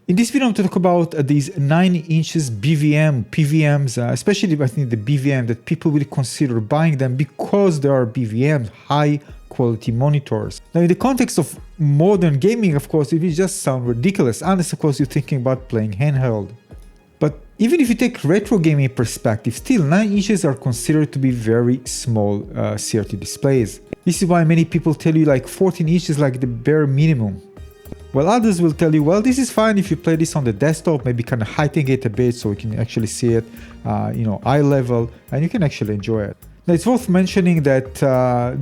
In this video, I'm going to talk about these 9 inches PVMs, especially I think the BVM that people will consider buying them because they are BVMs, high quality monitors. Now, in the context of modern gaming, of course, it will just sound ridiculous, unless of course you're thinking about playing handheld. But even if you take retro gaming perspective, still 9 inches are considered to be very small CRT displays. This is why many people tell you like 14 inches is like the bare minimum. While others will tell you, well, this is fine if you play this on the desktop, maybe kind of heighten it a bit so you can actually see it, eye level, and you can actually enjoy it. Now, it's worth mentioning that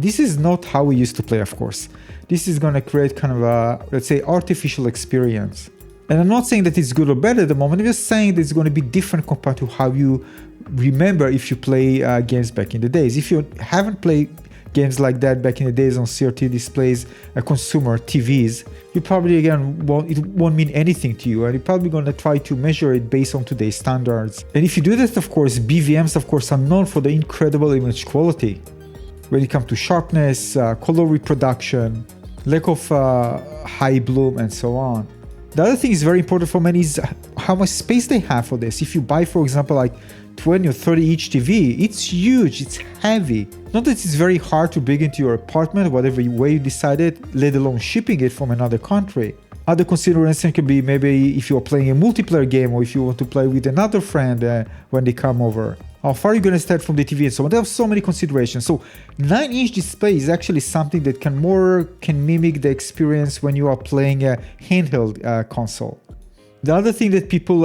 this is not how we used to play, of course. This is going to create kind of a, let's say, artificial experience. And I'm not saying that it's good or bad at the moment, I'm just saying that it's going to be different compared to how you remember if you play games back in the days. If you haven't played games like that back in the days on CRT displays, consumer TVs, you probably again won't mean anything to you, and you're probably going to try to measure it based on today's standards. And if you do that, of course, BVMs of course are known for the incredible image quality when it comes to sharpness, color reproduction, lack of high bloom, and so on. The other thing is very important for many is how much space they have for this. If you buy, for example, like 20 or 30 inch TV, it's huge, it's heavy. Not that it's very hard to bring into your apartment, whatever way you decided, let alone shipping it from another country. Other considerations can be maybe if you're playing a multiplayer game or if you want to play with another friend when they come over. How far are you going to start from the TV and so on? There are so many considerations. So 9-inch display is actually something that can mimic the experience when you are playing a handheld console. The other thing that people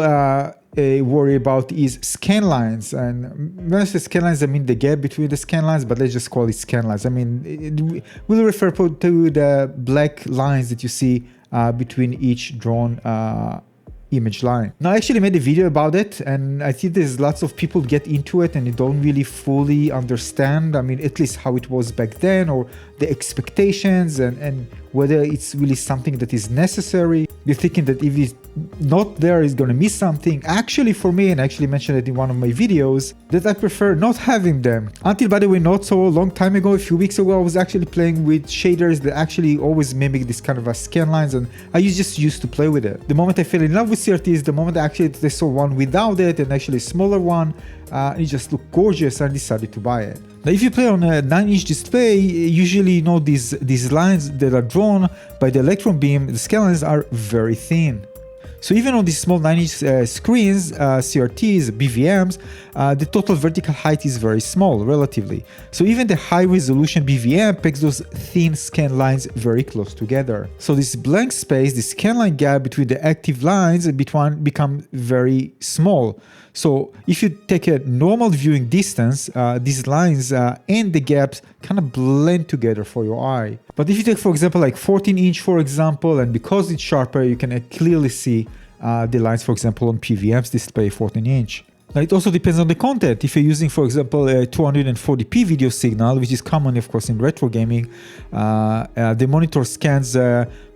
worry about is scan lines. And when I say scan lines, I mean the gap between the scan lines, but let's just call it scan lines. I mean, we'll refer to the black lines that you see between each drawn image line. Now, I actually made a video about it, and I think there's lots of people get into it and they don't really fully understand, I mean, at least how it was back then, or the expectations, and whether it's really something that is necessary. You're thinking that if it's not there, it's going to miss something. Actually, for me, and I actually mentioned it in one of my videos, that I prefer not having them. Until, by the way, not so long time ago, a few weeks ago, I was actually playing with shaders that actually always mimic this kind of a scan lines, and I just used to play with it. The moment I fell in love with CRT is the moment I saw one without it, and actually a smaller one. It just looked gorgeous, and I decided to buy it. Now, if you play on a 9-inch display, usually these lines that are drawn by the electron beam, the scan lines are very thin. So even on these small 9-inch screens, CRTs, BVMs, the total vertical height is very small, relatively. So even the high-resolution BVM packs those thin scan lines very close together. So this blank space, the scan line gap between the active lines become very small. So if you take a normal viewing distance, these lines and the gaps kind of blend together for your eye. But if you take, for example, like 14-inch, for example, and because it's sharper, you can clearly see the lines, for example, on PVM's display 14-inch. Now, it also depends on the content. If you're using, for example, a 240p video signal, which is common, of course, in retro gaming, the monitor scans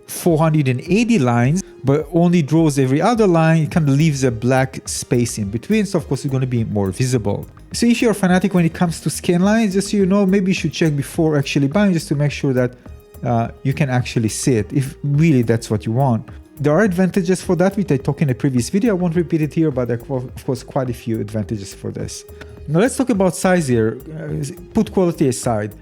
480 lines, but only draws every other line. It kind of leaves a black space in between, so of course it's going to be more visible. So if you're a fanatic when it comes to scan lines, just so you know, maybe you should check before actually buying, just to make sure that you can actually see it, if really that's what you want. There are advantages for that, which I talked in a previous video. I won't repeat it here, but there are of course quite a few advantages for this. Now let's talk about size here. Put quality aside.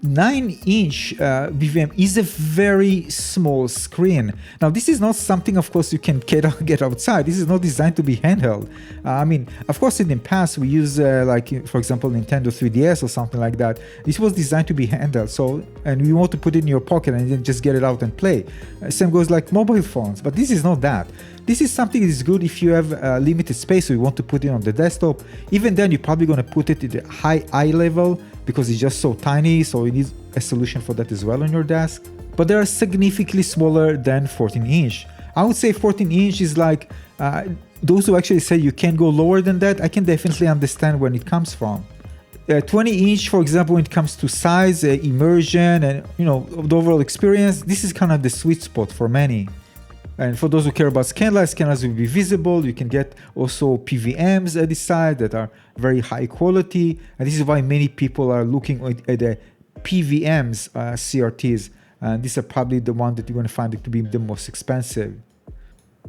9-inch BVM is a very small screen. Now, this is not something, of course, you can get outside. This is not designed to be handheld. I mean, of course, in the past, we use, like, for example, Nintendo 3DS or something like that. This was designed to be handheld. So, and you want to put it in your pocket and then just get it out and play. Same goes like mobile phones, but this is not that. This is something that is good if you have limited space, so you want to put it on the desktop. Even then, you're probably going to put it at a high eye level because it's just so tiny, so you need a solution for that as well on your desk. But they are significantly smaller than 14-inch. I would say 14-inch is like, those who actually say you can't go lower than that, I can definitely understand where it comes from. 20-inch, for example, when it comes to size, immersion, and the overall experience, this is kind of the sweet spot for many. And for those who care about scan lines will be visible. You can get also PVMs at the side that are very high quality. And this is why many people are looking at the PVMs CRTs. And these are probably the one that you're going to find it to be the most expensive.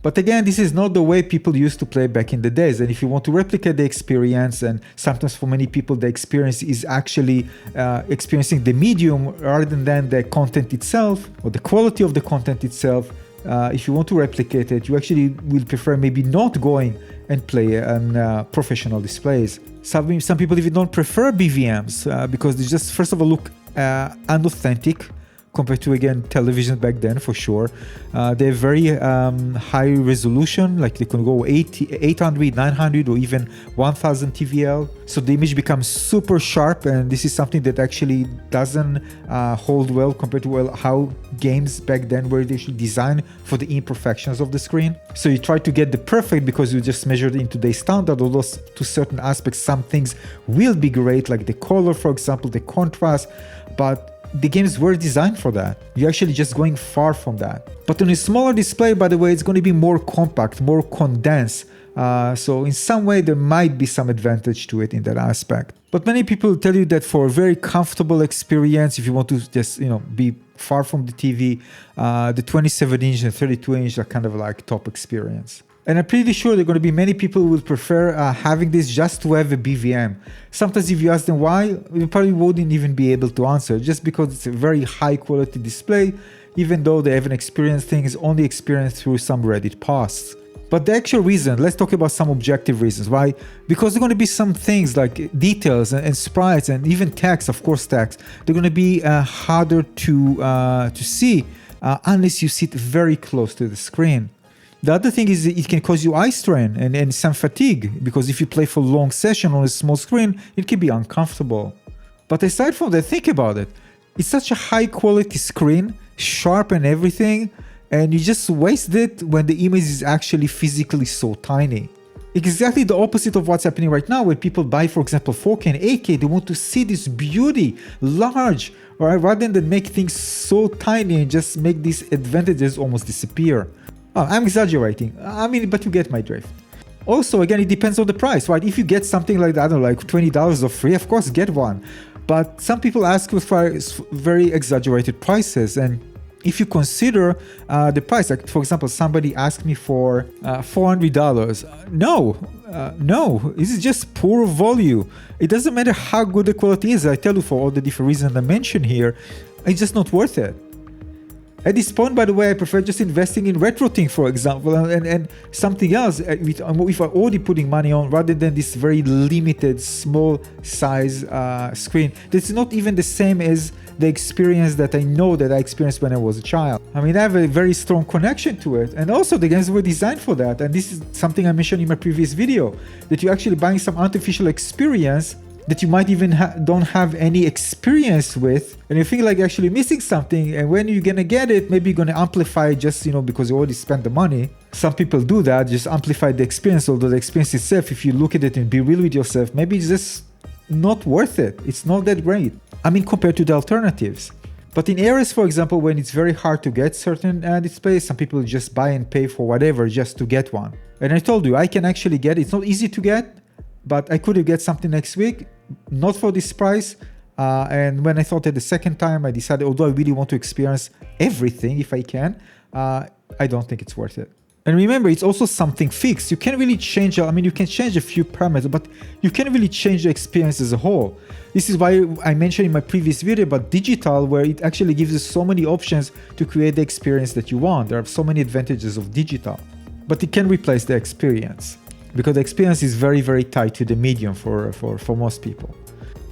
But again, this is not the way people used to play back in the days. And if you want to replicate the experience, and sometimes for many people, the experience is actually experiencing the medium rather than the content itself or the quality of the content itself. If you want to replicate it, you actually will prefer maybe not going and play on professional displays. Some people even don't prefer BVMs because they just, first of all, look unauthentic compared to, again, television back then, for sure. They're very high resolution, like they can go 800, 900, or even 1000 TVL. So the image becomes super sharp, and this is something that actually doesn't hold well compared to how games back then were actually designed for the imperfections of the screen. So you try to get the perfect because you just measured in today's standard, although to certain aspects, some things will be great, like the color, for example, the contrast, but the games were designed for that. You're actually just going far from that. But on a smaller display, by the way, it's going to be more compact, more condensed. So in some way, there might be some advantage to it in that aspect. But many people tell you that for a very comfortable experience, if you want to just, be far from the TV, the 27-inch and 32-inch are kind of like top experience. And I'm pretty sure there are going to be many people who will prefer having this just to have a BVM. Sometimes if you ask them why, you probably wouldn't even be able to answer, just because it's a very high quality display, even though they haven't experienced things, only experienced through some Reddit posts. But the actual reason, let's talk about some objective reasons. Why? Because there are going to be some things like details and sprites and even text, of course text, they're going to be harder to see unless you sit very close to the screen. The other thing is it can cause you eye strain and some fatigue, because if you play for a long session on a small screen, it can be uncomfortable. But aside from that, think about it. It's such a high quality screen, sharp and everything, and you just waste it when the image is actually physically so tiny. Exactly the opposite of what's happening right now when people buy, for example, 4K and 8K. They want to see this beauty, large, right? Rather than make things so tiny and just make these advantages almost disappear. I'm exaggerating, but you get my drift. Also, again, it depends on the price, right? If you get something like that, I don't know, like $20 or free, of course, get one. But some people ask for very exaggerated prices, and if you consider the price, like for example, somebody asked me for $400. No, this is just poor value. It doesn't matter how good the quality is. I tell you, for all the different reasons I mentioned here, it's just not worth it. At this point, by the way, I prefer just investing in retrotink, for example, and something else if I'm already putting money on, rather than this very limited, small size screen. That's not even the same as the experience that I know that I experienced when I was a child. I have a very strong connection to it. And also the games were designed for that. And this is something I mentioned in my previous video, that you're actually buying some artificial experience that you might even don't have any experience with, and you think like you're actually missing something, and when you're gonna get it, maybe you're gonna amplify it just because you already spent the money. Some people do that, just amplify the experience, although the experience itself, if you look at it and be real with yourself, maybe it's just not worth it. It's not that great, compared to the alternatives. But in areas, for example, when it's very hard to get certain displays, some people just buy and pay for whatever just to get one. And I told you, I can actually get it. It's not easy to get, but I could have get something next week, not for this price. And when I thought it the second time, I decided, although I really want to experience everything if I can, I don't think it's worth it. And remember, it's also something fixed. You can't really change, you can change a few parameters, but you can't really change the experience as a whole. This is why I mentioned in my previous video about digital, where it actually gives you so many options to create the experience that you want. There are so many advantages of digital, but it can replace the experience, because the experience is very, very tied to the medium for most people.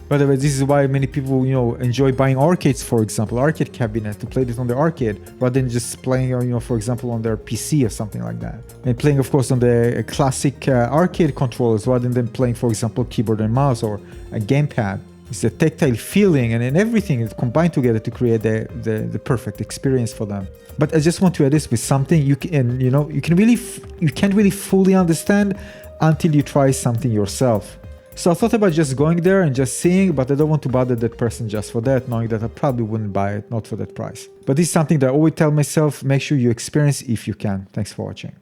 By the way, this is why many people, enjoy buying arcades, for example, arcade cabinet to play this on the arcade, rather than just playing, for example, on their PC or something like that. And playing, of course, on the classic arcade controllers, rather than playing, for example, keyboard and mouse or a gamepad. It's a tactile feeling and everything is combined together to create the perfect experience for them. But I just want to add this with something you can't really fully understand until you try something yourself. So I thought about just going there and just seeing, but I don't want to bother that person just for that, knowing that I probably wouldn't buy it, not for that price. But this is something that I always tell myself, make sure you experience if you can. Thanks for watching.